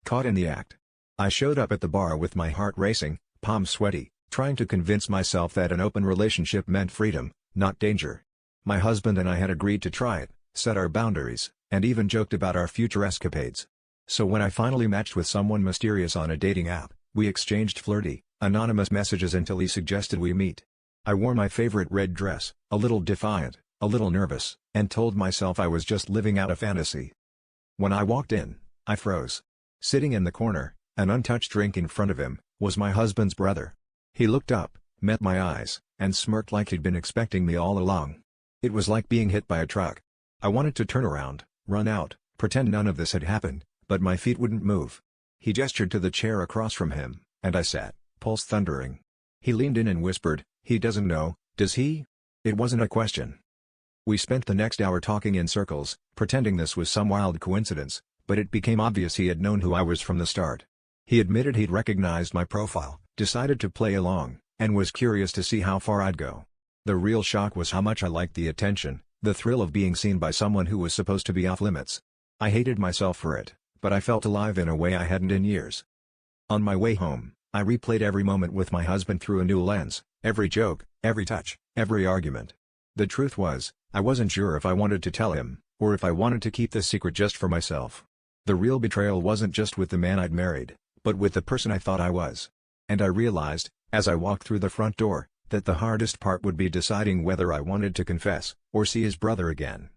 Caught in the act. I showed up at the bar with my heart racing, palms sweaty, trying to convince myself that an open relationship meant freedom, not danger. My husband and I had agreed to try it, set our boundaries, and even joked about our future escapades. So when I finally matched with someone mysterious on a dating app, we exchanged flirty, anonymous messages until he suggested we meet. I wore my favorite red dress, a little defiant, a little nervous, and told myself I was just living out a fantasy. When I walked in, I froze. Sitting in the corner, an untouched drink in front of him, was my husband's brother. He looked up, met my eyes, and smirked like he'd been expecting me all along. It was like being hit by a truck. I wanted to turn around, run out, pretend none of this had happened, but my feet wouldn't move. He gestured to the chair across from him, and I sat, pulse thundering. He leaned in and whispered, "He doesn't know, does he?" It wasn't a question. We spent the next hour talking in circles, pretending this was some wild coincidence, but it became obvious he had known who I was from the start. He admitted he'd recognized my profile, decided to play along, and was curious to see how far I'd go. The real shock was how much I liked the attention, the thrill of being seen by someone who was supposed to be off limits. I hated myself for it, but I felt alive in a way I hadn't in years. On my way home, I replayed every moment with my husband through a new lens, every joke, every touch, every argument. The truth was, I wasn't sure if I wanted to tell him, or if I wanted to keep the secret just for myself. The real betrayal wasn't just with the man I'd married, but with the person I thought I was. And I realized, as I walked through the front door, that the hardest part would be deciding whether I wanted to confess, or see his brother again.